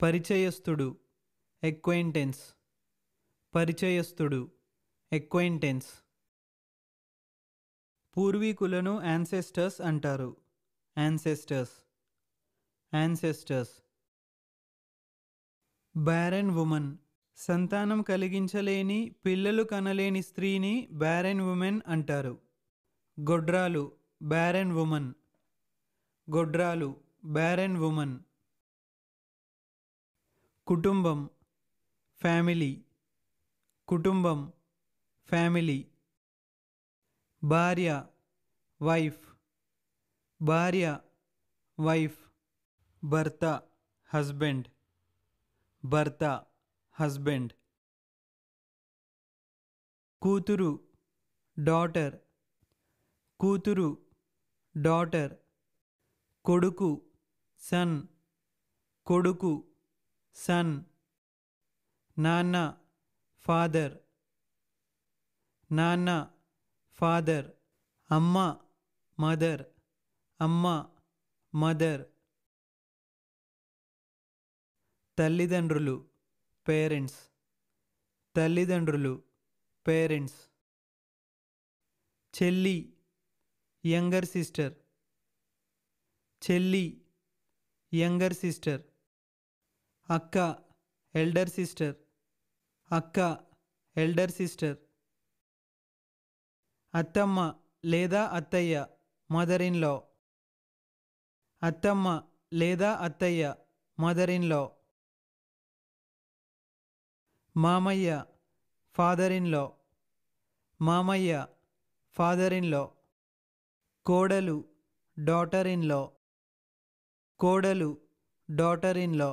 పరిచయస్తుడు ఎక్వైంటెన్స్, పరిచయస్తుడు ఎక్వైంటెన్స్. పూర్వీకులను యాన్సెస్టర్స్ అంటారు. Ancestors, ancestors. బ్యారెన్ woman, సంతానం కలిగించలేని, పిల్లలు కనలేని స్త్రీని బ్యారెన్ వుమెన్ అంటారు. గొడ్రాలు బ్యారెన్ వుమన్, గొడ్రాలు బ్యారెన్ వుమన్. కుటుంబం ఫ్యామిలీ, కుటుంబం ఫ్యామిలీ. భార్య వైఫ్, భార్య వైఫ్. భర్త హస్బెండ్, భర్త హస్బెండ్. కూతురు డాటర్, కూతురు డాటర్. కొడుకు సన్, కొడుకు సన్. నాన్న ఫాదర్, నాన్న ఫాదర్. అమ్మ మదర్, అమ్మ మదర్. తల్లిదండ్రులు పేరెంట్స్, తల్లిదండ్రులు పేరెంట్స్. చెల్లి యంగర్ సిస్టర్, చెల్లి యంగర్ సిస్టర్. అక్క ఎల్డర్ సిస్టర్, అక్క ఎల్డర్ సిస్టర్. అత్తమ్మ లేదా అత్తయ్య మదర్ ఇన్ లా, అత్తమ్మ లేదా అత్తయ్య మదర్ ఇన్ లా. మామయ్య ఫాదర్ ఇన్ లా, మామయ్య ఫాదర్ ఇన్ లా. కోడలు డాటర్ ఇన్ లా, కోడలు daughter in law.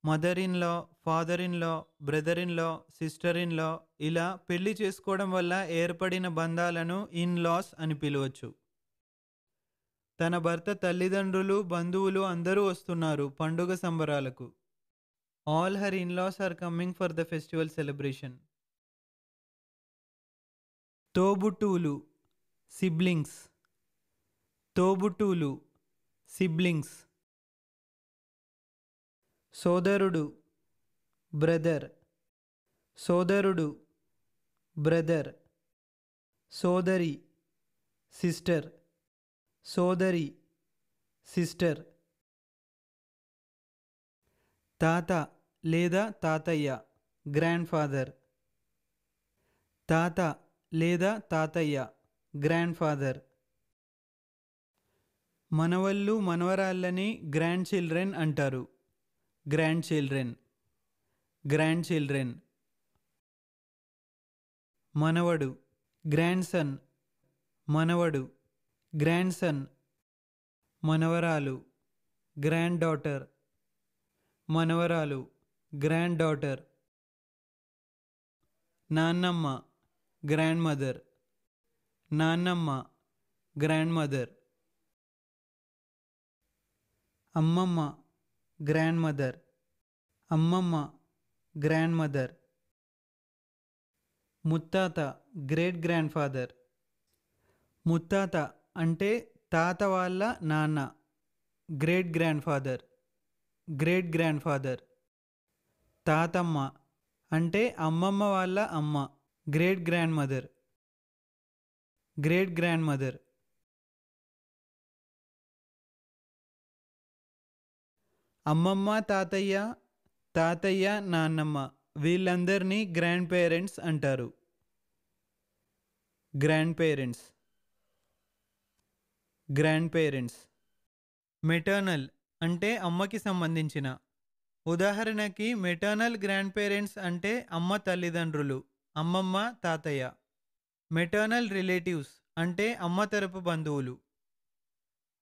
Mother in law, father in law, brother in law, sister in law, ఇలా పెళ్లి చేసుకోవడం వల్ల ఏర్పడిన బంధాలను ఇన్ లాస్ అని పిలవచ్చు. తన భర్త తల్లిదండ్రులు, బంధువులు అందరూ వస్తున్నారు పండుగ సంబరాలకు. All her in laws are coming for the festival celebration. తోబుట్టువులు సిబ్లింగ్స్, తోబుట్టువులు సిబ్లింగ్స్. సోదరుడు బ్రదర్, సోదరుడు బ్రదర్. సోదరి సిస్టర్, సోదరి సిస్టర్. తాత లేదా తాతయ్య గ్రాండ్ ఫాదర్, తాత లేదా తాతయ్య గ్రాండ్ ఫాదర్. మనవళ్ళు మనవరాళ్ళని గ్రాండ్ చిల్డ్రన్ అంటారు. Grandchildren, grandchildren. మనవడు గ్రాండ్ సన్, మనవడు గ్రాండ్ సన్. మనవరాలు గ్రాండ్ డాటర్, మనవరాలు గ్రాండ్ డాటర్. నాన్నమ్మ గ్రాండ్ మదర్, నాన్నమ్మ గ్రాండ్ మదర్. అమ్మమ్మ గ్రాండ్ మదర్, అమ్మమ్మ గ్రాండ్ మదర్. ముత్తాత గ్రేట్ గ్రాండ్ ఫాదర్, ముత్తాత అంటే తాత వాళ్ళ నాన్న, great grandfather, great grandfather. తాతమ్మ అంటే అమ్మమ్మ వాళ్ళ అమ్మ, great grandmother, great grandmother. అమ్మమ్మ తాతయ్య, తాతయ్య నాన్నమ్మ వీళ్ళందరినీ గ్రాండ్ పేరెంట్స్ అంటారు. Grandparents, grandparents. Maternal అంటే అమ్మకి సంబంధించిన. ఉదాహరణకి మెటర్నల్ గ్రాండ్ పేరెంట్స్ అంటే అమ్మ తల్లిదండ్రులు, అమ్మమ్మ తాతయ్య. మెటర్నల్ రిలేటివ్స్ అంటే అమ్మ తరపు బంధువులు.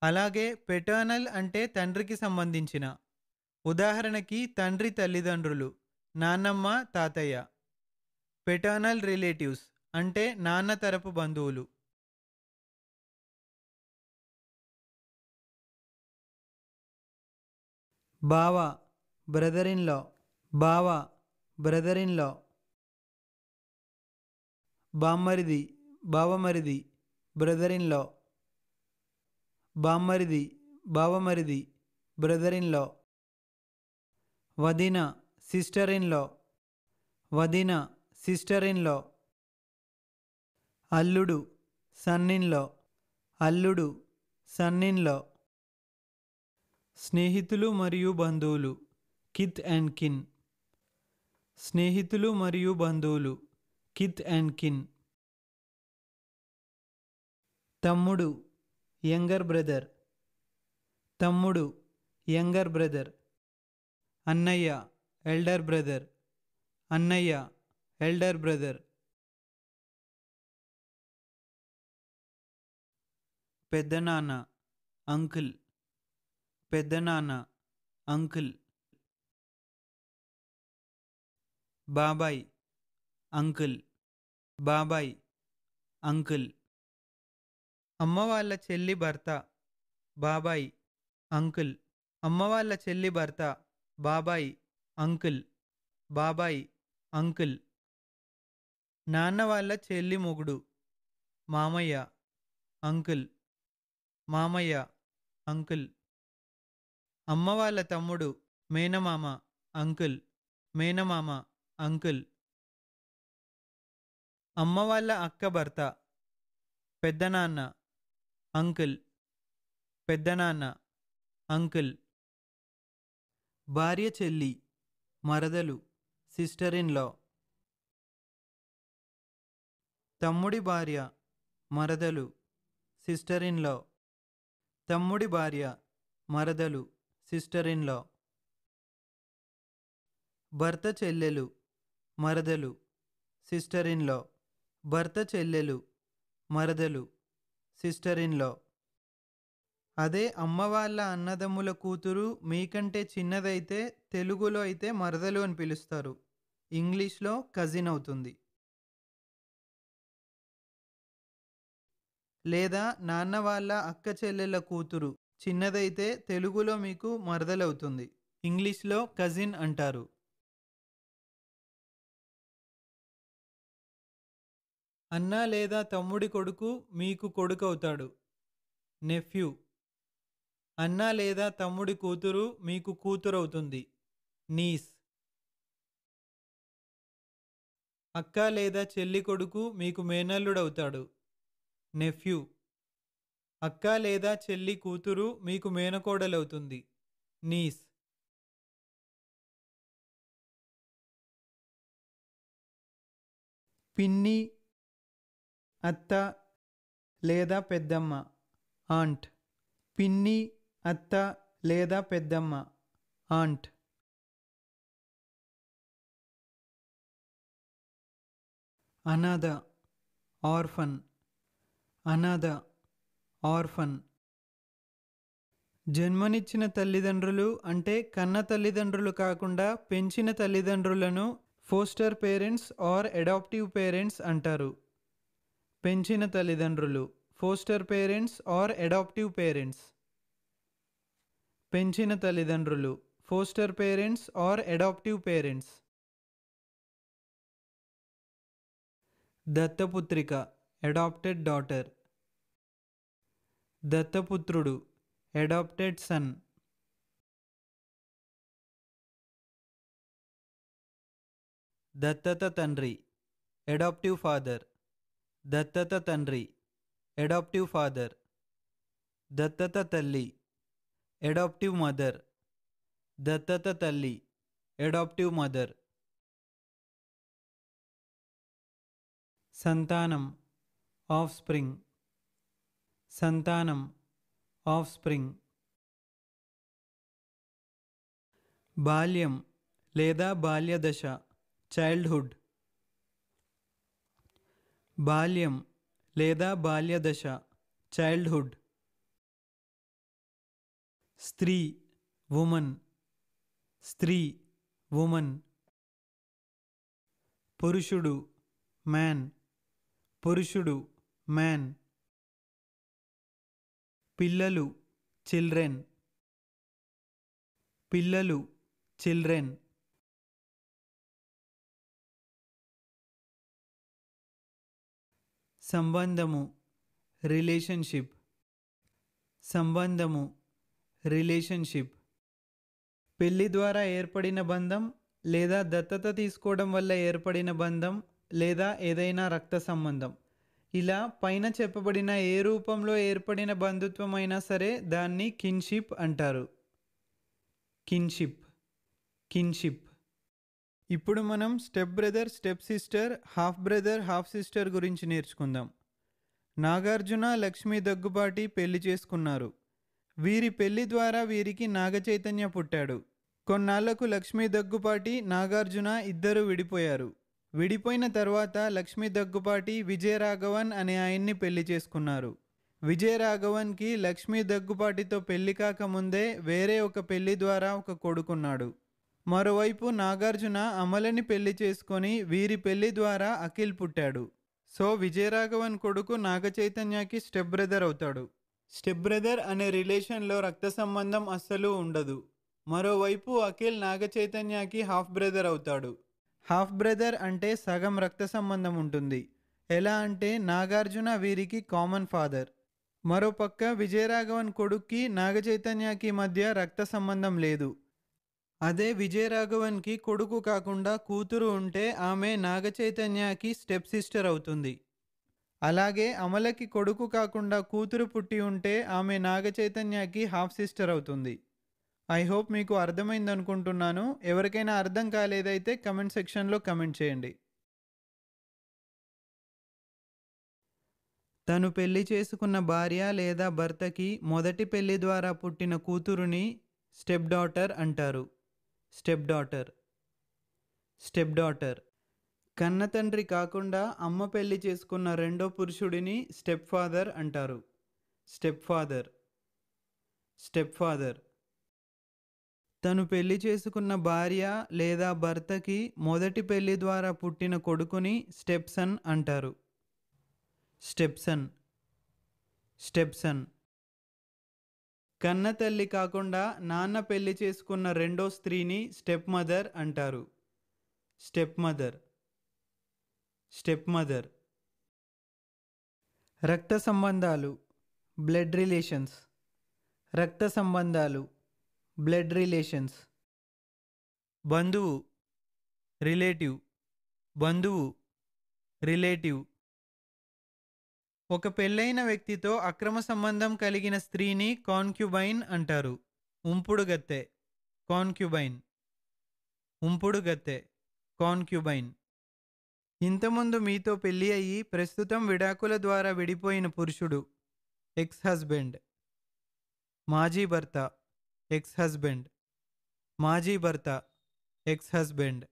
అలాగే పెటర్నల్ అంటే తండ్రికి సంబంధించిన. ఉదాహరణకి తండ్రి తల్లిదండ్రులు, నాన్నమ్మ తాతయ్య. పెటర్నల్ రిలేటివ్స్ అంటే నాన్న తరపు బంధువులు. బావ బ్రదర్ ఇన్ లా, బావ బ్రదర్ ఇన్ లా. బామ్మరిది బావమరిది బ్రదర్ ఇన్ లా, బామ్మరిది బావమరిది బ్రదర్ ఇన్ లా. వదిన సిస్టర్ ఇన్ లా, వదిన సిస్టర్ ఇన్ లా. అల్లుడు సన్ ఇన్ లా, అల్లుడు సన్ ఇన్ లా. స్నేహితులు మరియు బంధువులు కిత్ అండ్ కిన్, స్నేహితులు మరియు బంధువులు కిత్ అండ్ కిన్. తమ్ముడు యంగర్ బ్రదర్, తమ్ముడు యంగర్ బ్రదర్. అన్నయ్య ఎల్డర్ బ్రదర్, అన్నయ్య ఎల్డర్ బ్రదర్. పెద్దనాన్న అంకుల్, పెద్దనాన్న అంకుల్. బాబాయ్ అంకుల్, బాబాయ్ అంకుల్. అమ్మ వాళ్ళ చెల్లి భర్త బాబాయ్ అంకుల్, అమ్మ వాళ్ళ చెల్లి భర్త బాబాయ్ అంకుల్, బాబాయ్ అంకుల్. నాన్న వాళ్ళ చెల్లి మొగుడు మామయ్య అంకుల్, మామయ్య అంకుల్. అమ్మ వాళ్ళ తమ్ముడు మేనమామ అంకుల్, మేనమామ అంకుల్. అమ్మ వాళ్ళ అక్క భర్త పెద్దనాన్న అంకుల్, పెద్దనాన్న అంకుల్. భార్య చెల్లి మరదలు సిస్టర్ ఇన్ లా. తమ్ముడి భార్య మరదలు సిస్టర్ ఇన్ లా, తమ్ముడి భార్య మరదలు సిస్టర్ ఇన్ లా. భర్త చెల్లెలు మరదలు సిస్టర్ ఇన్ లా, భర్త చెల్లెలు మరదలు సిస్టర్ ఇన్ లా. అదే అమ్మ వాళ్ళ అన్నదమ్ముల కూతురు మీకంటే చిన్నదైతే తెలుగులో అయితే మరదలు అని పిలుస్తారు, ఇంగ్లీష్లో కజిన్ అవుతుంది. లేదా నాన్న వాళ్ళ అక్క చెల్లెల కూతురు చిన్నదైతే తెలుగులో మీకు మరదలవుతుంది, ఇంగ్లీష్లో కజిన్ అంటారు. అన్న లేదా తమ్ముడి కొడుకు మీకు కొడుకు అవుతాడు, నెఫ్యూ. అన్న లేదా తమ్ముడి కూతురు మీకు కూతురవుతుంది, నీస్. అక్క లేదా చెల్లి కొడుకు మీకు మేనల్లుడవుతాడు, నెఫ్యూ. అక్క లేదా చెల్లి కూతురు మీకు మేనకోడలవుతుంది, నీస్. పిన్ని అత్త లేదా పెద్దమ్మ ఆంట్, పిన్ని అత్త లేదా పెద్దమ్మ ఆంట్. అనాథ ఆర్ఫన్, అనాథ ఆర్ఫన్. జన్మనిచ్చిన తల్లిదండ్రులు అంటే కన్న తల్లిదండ్రులు కాకుండా పెంచిన తల్లిదండ్రులను foster parents or adoptive parents అంటారు. పెంచిన తల్లిదండ్రులు foster parents or adoptive parents, పెంచిన తల్లిదండ్రులు foster parents or adoptive parents. దత్తపుత్రిక అడాప్టెడ్ డాటర్, దత్తపుత్రుడు అడాప్టెడ్ సన్. దత్తత తండ్రి అడాప్టివ్ ఫాదర్, దత్తత తండ్రి అడాప్టివ్ ఫాదర్. దత్తత తల్లి అడాప్టివ్ మదర్, దత్తత తల్లి అడాప్టివ్ మదర్. సంతానం ఆఫ్ స్ప్రింగ్, సంతానం ఆఫ్ స్ప్రింగ్. బాల్యం లేదా బాల్యదశ చైల్డ్హుడ్, బాల్యం లేదా బాల్యదశ చైల్డ్హుడ్. స్త్రీ వుమన్, స్త్రీ వుమన్. పురుషుడు మ్యాన్, పురుషుడు మ్యాన్. పిల్లలు చిల్డ్రన్, పిల్లలు చిల్డ్రన్. సంబంధము రిలేషన్షిప్, సంబంధము రిలేషన్షిప్. పెళ్లి ద్వారా ఏర్పడిన బంధం, లేదా దత్తత తీసుకోవడం వల్ల ఏర్పడిన బంధం, లేదా ఏదైనా రక్త సంబంధం. ఇలా పైన చెప్పబడిన ఏ రూపంలో ఏర్పడిన బంధుత్వం అయినా సరే దాన్ని కిన్షిప్ అంటారు. Kinship, kinship. ఇప్పుడు మనం step brother, step sister, half brother, half sister గురించి నేర్చుకుందాం. నాగార్జున, లక్ష్మీ దగ్గుబాటి పెళ్లి చేసుకున్నారు. వీరి పెళ్లి ద్వారా వీరికి నాగచైతన్య పుట్టాడు. కొన్నాళ్లకు లక్ష్మీ దగ్గుపాటి, నాగార్జున ఇద్దరు విడిపోయారు. విడిపోయిన తర్వాత లక్ష్మీ దగ్గుపాటి విజయరాఘవన్ అనే ఆయన్ని పెళ్లి చేసుకున్నారు. విజయరాఘవన్కి లక్ష్మీ దగ్గుపాటితో పెళ్లి కాకముందే వేరే ఒక పెళ్లి ద్వారా ఒక కొడుకున్నాడు. మరోవైపు నాగార్జున అమలని పెళ్లి చేసుకొని వీరి పెళ్లి ద్వారా అఖిల్ పుట్టాడు. సో విజయరాఘవన్ కొడుకు నాగచైతన్యకి స్టెప్ బ్రదర్ అవుతాడు. స్టెప్ బ్రదర్ అనే రిలేషన్లో రక్త సంబంధం అస్సలు ఉండదు. మరోవైపు అఖిల్ నాగచైతన్యకి హాఫ్ బ్రదర్ అవుతాడు. హాఫ్ బ్రదర్ అంటే సగం రక్త సంబంధం ఉంటుంది. ఎలా అంటే నాగార్జున వీరికి కామన్ ఫాదర్. మరోపక్క విజయరాఘవన్ కొడుక్కి నాగచైతన్యకి మధ్య రక్త సంబంధం లేదు. అదే విజయరాఘవన్కి కొడుకు కాకుండా కూతురు ఉంటే ఆమె నాగచైతన్యకి స్టెప్ సిస్టర్ అవుతుంది. అలాగే అమలకి కొడుకు కాకుండా కూతురు పుట్టి ఉంటే ఆమె నాగచైతన్యకి హాఫ్ సిస్టర్ అవుతుంది. ఐ హోప్ మీకు అర్థమైంది అనుకుంటున్నాను. ఎవరికైనా అర్థం కాలేదైతే కమెంట్ సెక్షన్లో కమెంట్ చేయండి. తను పెళ్లి చేసుకున్న భార్య లేదా భర్తకి మొదటి పెళ్లి ద్వారా పుట్టిన కూతురుని స్టెప్ డాటర్ అంటారు. Step daughter, step daughter. కన్న తండ్రి కాకుండా అమ్మ పెళ్లి చేసుకున్న రెండో పురుషుడిని స్టెప్ ఫాదర్ అంటారు. Step father, step father. తను పెళ్లి చేసుకున్న భార్య లేదా భర్తకి మొదటి పెళ్లి ద్వారా పుట్టిన కొడుకుని స్టెప్ సన్ అంటారు. Stepson, stepson. కన్న తల్లి కాకుండా నాన్న పెళ్లి చేసుకున్న రెండో స్త్రీని స్టెప్ మదర్ అంటారు. Stepmother, stepmother. రక్త సంబంధాలు, బ్లడ్ రిలేషన్స్. రక్త సంబంధాలు, బ్లడ్ రిలేషన్స్. బంధువు, రిలేటివ్. బంధువు, రిలేటివ్. ఒక పెళ్ళైన వ్యక్తితో అక్రమ సంబంధం కలిగిన స్త్రీని కాన్క్యుబైన్ అంటారు. ఉంపుడుగత్తె, కాన్క్యుబైన్. ఉంపుడుగత్తె, కాన్క్యుబైన్. ఇంతకుముందు మీతో పెళ్లి అయ్యి ప్రస్తుతం విడాకుల ద్వారా విడిపోయిన పురుషుడు ఎక్స్ హస్బెండ్. మాజీ భర్త, ఎక్స్ హస్బెండ్. మాజీ భర్త, ఎక్స్ హస్బెండ్.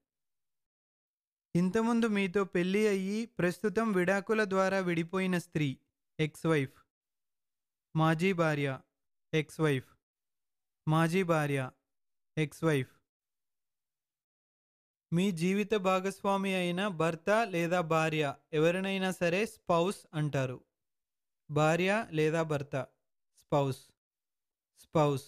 ఇంతకుముందు మీతో పెళ్లి అయ్యి ప్రస్తుతం విడాకుల ద్వారా విడిపోయిన స్త్రీ ఎక్స్ వైఫ్. మాజీ భార్య, ఎక్స్ వైఫ్. మాజీ భార్య, ఎక్స్ వైఫ్. మీ జీవిత భాగస్వామి అయిన భర్త లేదా భార్య ఎవరినైనా సరే స్పౌస్ అంటారు. భార్య లేదా భర్త, స్పౌస్, స్పౌస్.